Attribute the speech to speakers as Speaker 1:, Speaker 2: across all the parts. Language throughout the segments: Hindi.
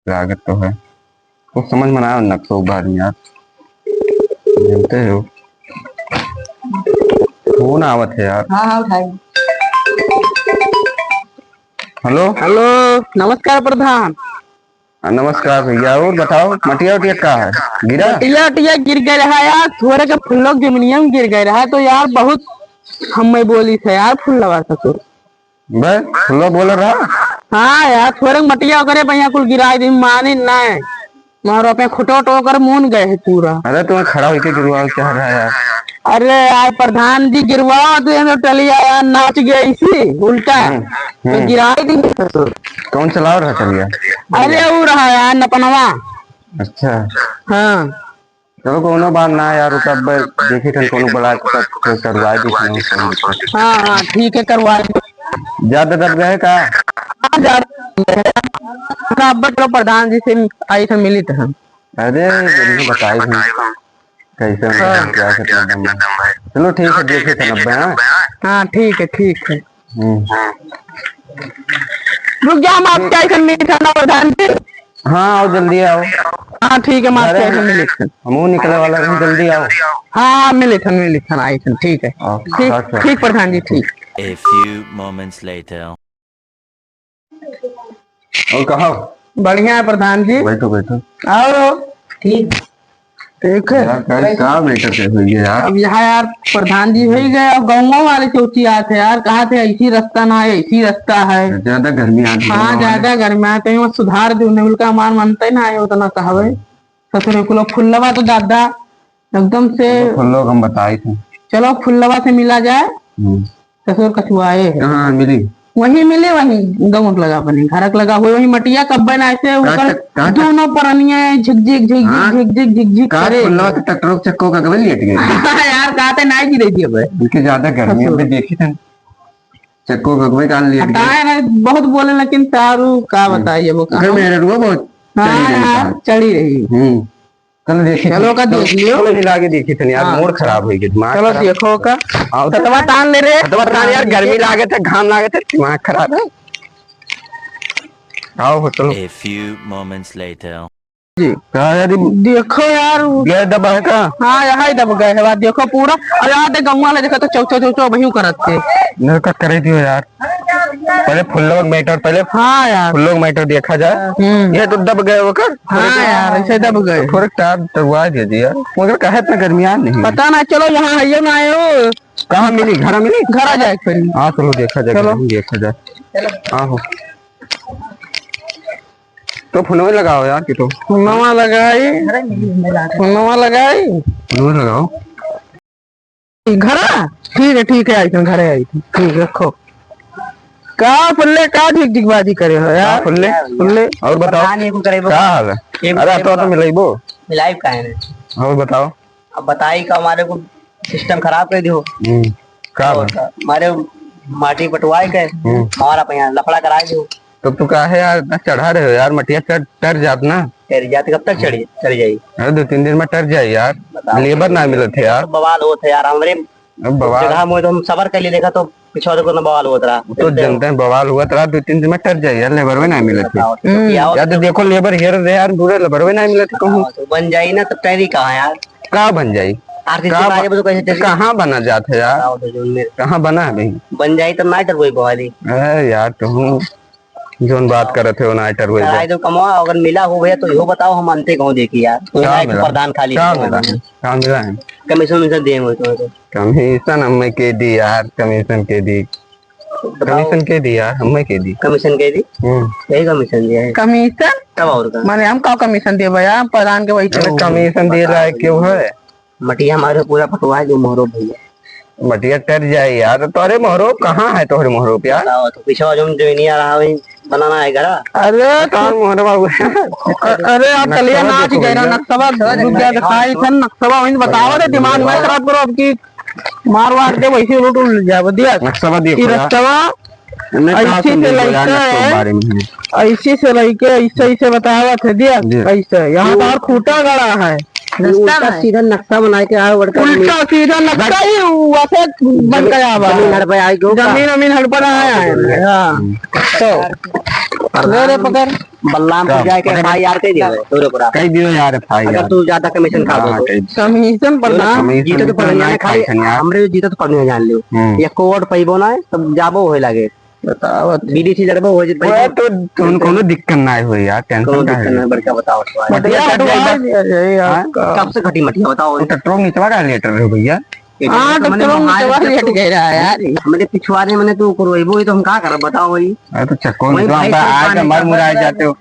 Speaker 1: लागत तो है कुछ समझ में ना आया नक्शा बार में यार जानते हो फोन आवत है यार।
Speaker 2: हाँ हाँ उठाई।
Speaker 1: हेलो
Speaker 2: हेलो नमस्कार प्रधान।
Speaker 1: नमस्कार भैया और बताओ मटिया उटिया का है गिरा
Speaker 2: टिया टिया गिर गए रहा यार, थोड़े के फूल लोग जमीनियम गिर गए रहा तो यार बहुत हमें बोली थे यार फूल लगा सको।
Speaker 1: बस फुल्लो बोल रहा।
Speaker 2: हाँ यार थोड़े मटिया करे भैया कुल गिराई दी मानी नहीं मारो पे खुटो टो कर मून गए है पूरा।
Speaker 1: अरे तुम्हें खड़ा होके गिरवा चाह रहा है यार।
Speaker 2: अरे यार प्रधान जी गिरवाओ तो टलिया यार नाच गया इसी उल्टा तो गिराई दी तो।
Speaker 1: कौन चला रहा चलिए।
Speaker 2: अरे वो रहा यार नपनवा।
Speaker 1: अच्छा
Speaker 2: हाँ
Speaker 1: चलो कोनो बात ना यार कब देखे थे कोनो बड़ा करवा दी
Speaker 2: हाँ हाँ ठीक है करवा
Speaker 1: ज्यादा दर्द गए का
Speaker 2: तो प्रधान जी से आई थे मिली थे हम।
Speaker 1: अरे जल्दी बताई थी कैसे क्या कितना दम है। चलो ठीक है देखे थे 90।
Speaker 2: हाँ ठीक है ठीक है। रुक जाओ हम आपके आई मिली था ना प्रधान जी।
Speaker 1: हाँ आओ जल्दी आओ।
Speaker 2: हाँ ठीक है मैं आपके आई मिली थी।
Speaker 1: हम निकले वाला है जल्दी आओ।
Speaker 2: हाँ मिली थन आई थन ठीक है ठीक ठीक प्रधान जी ठीक।
Speaker 3: A few moments later.
Speaker 1: और कहा
Speaker 2: बढ़िया है प्रधान जी।
Speaker 1: बैठो बैठो
Speaker 2: आओ ठीक ठीक है
Speaker 1: यार कहाँ बैठे थे हुई है यार।
Speaker 2: अब यहाँ यार प्रधान जी हो ही गए अब गाँव वाले सोची आए थे यार कहा थे ऐसी रास्ता ना है ऐसी रास्ता है।
Speaker 1: ज्यादा गर्मी आती है।
Speaker 2: हाँ ज्यादा गर्मी आते हैं सुधार दे उनका मान मानते ना आए उतना कहवे ससुर को फुल्लवा तो दादा एकदम से
Speaker 1: लोग हम बताए थे।
Speaker 2: चलो फुल्लवा से मिला जाए ससुर कछुआए है।
Speaker 1: कहाँ मिली
Speaker 2: वही मिले वही गमक लगा बने घरक लगा हुए वही मटिया कब्बन ऐसे ऊपर दोनों परनिया झिकझिक झिकझिक झिकझिक झिकझिक करे
Speaker 1: ट्रक चक्को का कभी लेट गए।
Speaker 2: यार कहते नहीं गिरे थी अब
Speaker 1: उनके ज्यादा गर्मी में देखी थे चक्को का कभी कान लेट
Speaker 2: गए बहुत बोले लेकिन तारू का बताइए वो
Speaker 1: मेरे रुआ बहुत
Speaker 2: चढ़ी रही।
Speaker 1: चलो देखिए
Speaker 2: चलो का देख लियो
Speaker 1: मिला के देखी थे यार मूड खराब हो गई दिमाग।
Speaker 2: चलो देखो का तवा तान ले रे
Speaker 1: तान यार गर्मी लागे थे घाम लागे थे दिमाग खराब है। आओ चलो।
Speaker 3: A few moments later.
Speaker 1: जी कहा यार
Speaker 2: देखो यार
Speaker 1: गए दबा है का।
Speaker 2: हाँ यहाँ ही दब गए है बात देखो पूरा और यहाँ पे गंगा वाले देखो तो चौचो चौचो वही करते
Speaker 1: का करे दियो यार पहले फुल लोग मैटर पहले
Speaker 2: हाँ यार
Speaker 1: फुल लोग मैटर देखा जाए ये तो दब गए वो कर।
Speaker 2: हाँ यार ऐसे दब गए
Speaker 1: थोड़े टाप दबवा दे दिया मगर कहे इतना गर्मियां नहीं
Speaker 2: पता ना चलो यहाँ आइयो ना आयो
Speaker 1: कहाँ मिली घर मिली
Speaker 2: घर आ जाए फिर
Speaker 1: हाँ चलो देखा जाए चलो देखा जाए। हाँ तो फुलवा लगाओ यार कि तो
Speaker 2: फुलवा लगाई फुलवा लगाई
Speaker 1: फुलवा लगाओ
Speaker 2: घर ठीक है आई थी घर आई थी ठीक रखो का फुल्ले का झिक झिकबाजी करे हो यार
Speaker 1: फुल्ले फुल्ले और बताओ क्या हाल है। अरे तो मिलाइबो
Speaker 4: मिलाई का है
Speaker 1: और बताओ
Speaker 4: अब बताई का हमारे को सिस्टम खराब कर दियो
Speaker 1: का
Speaker 4: हमारे माटी पटवाए के हमारा पे लफड़ा कराए दियो।
Speaker 1: तब तो का है यार चढ़ा रहे हो यार मटिया टर जात ना
Speaker 4: तेरी जात कब तक चढ़ जाई।
Speaker 1: अरे 2-3 दिन में टर जाए यार लेबर ना मिले थे यार
Speaker 4: बवाल होते यार हमरे जगह में तो हम सबर कर लिए देखा तो पिछवा को बवाल होता रहा
Speaker 1: तो जनते हैं बवाल हुआ था 2-3 दिन में टर जाए यार लेबर में ना मिले थे यार तो देखो लेबर हेर रहे यार पूरे लेबर में ना मिले थे कहूँ
Speaker 4: तो बन जाई ना तो टहरी कहाँ यार
Speaker 1: कहाँ बन जाई कहाँ बना जाता है यार कहाँ बना है भाई
Speaker 4: बन जाई तब नाइटर वही बवाली
Speaker 1: यार तुम जोन बात कर रहे थे नाइटर वही
Speaker 4: तो कमाओ अगर मिला हो गया तो यो बताओ हम अंते कहूँ देखी यार प्रधान खाली
Speaker 1: कहाँ मिला है
Speaker 4: कमीशन देंगे तो
Speaker 1: कमीशन हमें के दी यार कमीशन के दी कमीशन के दी यार हमें के दी
Speaker 4: कमीशन के दी यही कमीशन दिया है
Speaker 2: कमीशन
Speaker 4: तब और
Speaker 2: मैंने हम का कमीशन दिया भैया प्रधान के वही
Speaker 1: कमीशन दे रहा है क्यों है
Speaker 4: मटिया हमारे पूरा पटवा जो मोहरो भैया
Speaker 1: मटिया टर जाए यार तोरे मोहरो कहाँ है तोरे मोहरो यार
Speaker 4: तो पीछे जो नहीं आ रहा है बनाना है घर।
Speaker 2: अरे
Speaker 1: कौन मोहरो बाबू
Speaker 2: अरे आप चलिए नाच गए ना नक्शा दिखाई थे नक्शा वही बताओ रे दिमाग में खराब करो अब की मार वार के वैसे उलट उल जाए दिया
Speaker 1: नक्शा देखो
Speaker 2: ऐसे से लेके ऐसे बताया थे दिया ऐसे यहाँ पर खूटा गड़ा है सीधा नक्शा बना के आया उल्टा सीधा नक्शा ही वैसे बन गया जमीन अमीन हड़पड़ा है तो ले रे पकड़
Speaker 4: बलरामपुर जाके FIR कह दिया सूर्यपुरा
Speaker 1: कई दियो यार भाई
Speaker 4: अगर
Speaker 1: यार
Speaker 4: तू ज्यादा कमीशन खा दो
Speaker 2: कमीशन पर ना
Speaker 4: जीते तो पढ़ने जाने खाली हमरे जीते तो पढ़ने जान लियो ये कोड पैबो ना तब जाबो होए लागे
Speaker 2: बताओ
Speaker 4: BDC लड़बो हो जित
Speaker 1: वो तो कोनो दिक्कत ना हो यार, टेंशन का है।
Speaker 4: बड़का बताओ
Speaker 2: हाँ
Speaker 4: कब से घटी मटिया बताओ
Speaker 1: ट्रैक्टर निचवा का लेटर है भैया।
Speaker 2: डॉक्टरों में तो रेट कह रहा है यार
Speaker 4: हमरे पिछवाड़े मैंने तू करवाइबो तो हम का करब बताओ वही
Speaker 1: अरे तो चक्को नहीं तो हम आज मर मुराए जाते हो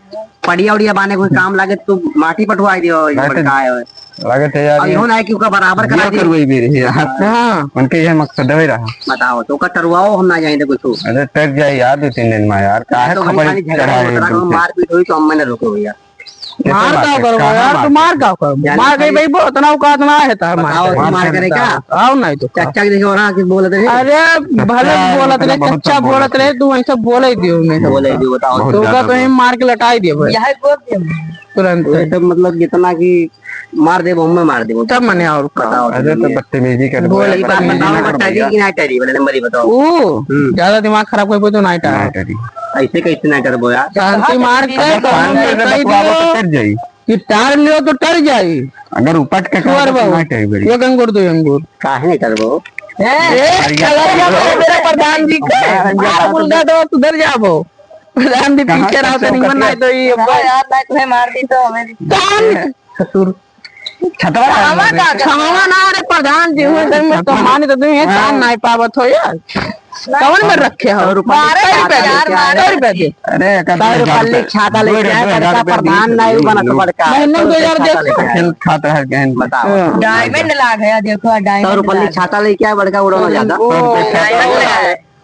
Speaker 4: पड़िया उड़िया बाने कोई काम लागे तू माटी पटवाई दियो बड़का है
Speaker 1: लगे थे यार
Speaker 4: इहो ना कि का बराबर करा
Speaker 1: कर वही भी रही यार।
Speaker 2: हाँ
Speaker 1: उनके ये मकसद है रहा।
Speaker 4: बताओ तो का टरवाओ हम ना जाएंगे कुछ
Speaker 1: अरे टक जाए यार 2-3 दिन में यार काहे
Speaker 4: तो
Speaker 1: खबर
Speaker 4: भाई झगड़ा
Speaker 1: चढ़ाए
Speaker 4: हो मारपीट हुई तो हम मैंने रोको भैया
Speaker 2: मार का करो यार तू मार का करो मार गई भाई वो इतना औकात ना है तार
Speaker 4: बताओ मार करे क्या
Speaker 2: आओ नहीं तो
Speaker 4: चाचा के देखो ना कि बोलते थे
Speaker 2: अरे भले बोलत रहे चच्चा बोलत रहे तू ऐसा बोले ही दियो मैं
Speaker 4: बोले दियो बताओ
Speaker 2: तो का तो हम मार के लटाई दियो भाई तुरंत
Speaker 4: तो मतलब जितना कि मार दे मैं मार दे
Speaker 2: सब मने और
Speaker 4: बताओ
Speaker 1: अरे तो बदतमीजी कर
Speaker 4: बोले एक बात बताओ टरी की ना टरी वाले नंबर ही बताओ
Speaker 2: ओ ज्यादा दिमाग खराब कोई तो नहीं टा
Speaker 4: ऐसे कैसे ना करबो यार
Speaker 2: शांति मार के
Speaker 1: कर जाई
Speaker 2: कि टार लियो तो टर जाई
Speaker 1: अगर उपट के
Speaker 2: सुअर
Speaker 1: कर
Speaker 2: बाबू
Speaker 1: ना टई बड़ी
Speaker 2: ये अंगूर दो अंगूर
Speaker 4: काहे नहीं करबो
Speaker 2: मेरा प्रधान जी का बोलता तो सुधर जाबो प्रधान जी पीछे रहो तो निमन नहीं तो ये यार ना तुम्हें मार दी तो हमें ससुर छावा ना अरे प्रधान जी हुए तो मैं कमाने तो तुम्हें काम नहीं पावत हो यार कौन में रखे हो रुपए दे
Speaker 1: अरे
Speaker 4: पल्ली छाता लेके आया बड़का प्रधान नहीं बना तो बड़का
Speaker 2: महीने 2000
Speaker 1: खेल खाता है गहन
Speaker 4: बताओ
Speaker 2: डायमंड लाग है देखो
Speaker 4: डायमंड पल्ली छाता लेके आया बड़का उड़ाना ज्यादा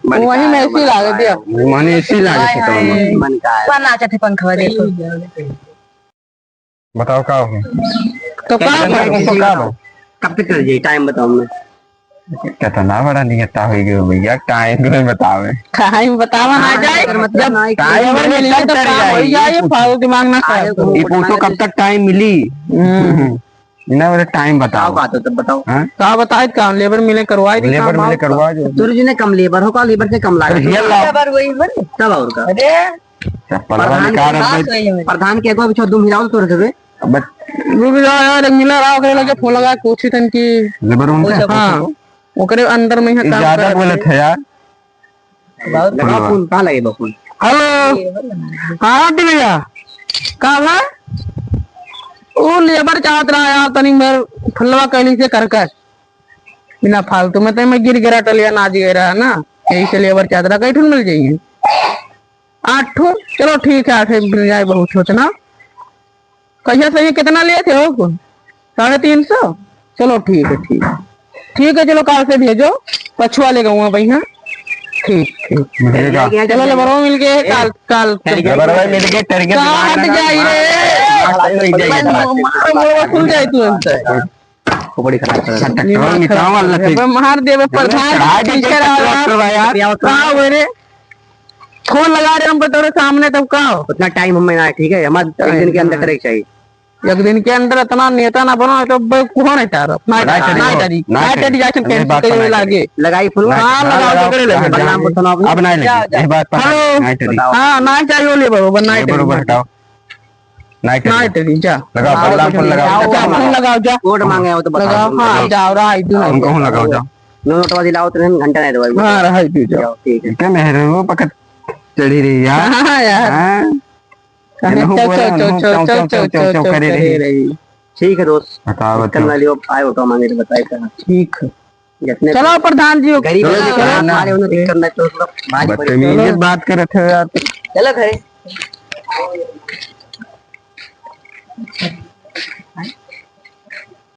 Speaker 2: वही में ऐसी लागे दिया
Speaker 1: माने इसी लागे से तो
Speaker 4: मन का है
Speaker 2: पन्ना चाहते पंखवा देखो
Speaker 1: बताओ का हो
Speaker 2: तो का
Speaker 4: कब तक कर जाए टाइम बताओ मैं
Speaker 1: कितना बड़ा नियता हो गया भैया टाइम में बतावे
Speaker 2: टाइम बतावा ना जाए जब टाइम मिले तो काम हो जाए फालतू दिमाग ना खाए
Speaker 1: ये पूछो कब तक टाइम मिली ना वाला टाइम बताओ
Speaker 4: बात हो तब बताओ
Speaker 2: का बताए काम लेबर मिले करवाए
Speaker 1: लेबर मिले करवा जो
Speaker 4: तुर जी ने कम लेबर हो का लेबर से कम लागे
Speaker 2: लेबर वही बन
Speaker 4: तब और का
Speaker 2: अरे
Speaker 4: प्रधान के को बिछो दुम हिलाओ तो रहे
Speaker 1: बट
Speaker 2: रुक जाओ यार मिला रहा करे लगे फोन लगा पूछ तन की
Speaker 1: लेबर उनसे
Speaker 2: हां ओकरे अंदर में है काम
Speaker 1: ज्यादा बोले थे यार
Speaker 4: लगा फोन कहां लगे बफून
Speaker 2: हेलो हां भैया का है वो लेबर चाहत रहा यार तनी मेर फलवा कहली से करकर बिना फालतू में तो मैं गिर गिरा टलिया नाच गया ना यही से लेबर चाहत रहा कहीं ठून मिल जाएंगे 8 ठो चलो ठीक है 8 मिल जाए बहुत होता ना कैसा सही कितना लिए थे हो 350 चलो ठीक है चलो काल से भेजो पछुआ ले गऊँ भाई हाँ ठीक चलो लेबर मिल गए काल
Speaker 1: लेबर मिल गए टर के
Speaker 2: हट जाई रे खुल जाए तू
Speaker 4: को बड़ी खराब
Speaker 1: निकाल वाला
Speaker 2: मार देवे प्रधान टीचर यार फोन लगा रहे हम तेरे सामने तब का
Speaker 4: उतना टाइम हमें ना ठीक है हमारे एक दिन के अंदर करे चाहिए
Speaker 2: एक दिन के अंदर इतना नेता ना बनो तो कौन है तार लागे
Speaker 4: लगाई फुल
Speaker 2: हाँ लगाओ
Speaker 4: बलरामपुर सुनाओ
Speaker 1: अब नहीं लगे बात
Speaker 2: हाँ ना चाहिए ले बरोबर
Speaker 1: बरोबर हटाओ
Speaker 2: नाइट जा
Speaker 1: लगाओ बलरामपुर लगाओ
Speaker 2: फोन लगाओ जा
Speaker 4: कोड मांगे हो तो
Speaker 2: लगाओ हाँ जाओ रहा
Speaker 1: हम कहूं लगाओ जाओ
Speaker 4: नोट वाली लाओ तो घंटा नहीं दवाई
Speaker 2: हाँ रहा तू जाओ
Speaker 4: ठीक है
Speaker 1: क्या मेहर वो पकड़ चढ़ी रही यार
Speaker 2: हाँ यार
Speaker 4: ठीक है दोस्त
Speaker 1: बताओ
Speaker 4: करना लियो आए हो तो मांगे तो बताए करना
Speaker 2: ठीक है
Speaker 4: जितने
Speaker 2: चलो प्रधान जी
Speaker 4: गरीब हमारे उन्हें करना तो भारी
Speaker 1: बदतमीजी बात कर रहे थे यार
Speaker 4: चलो घरे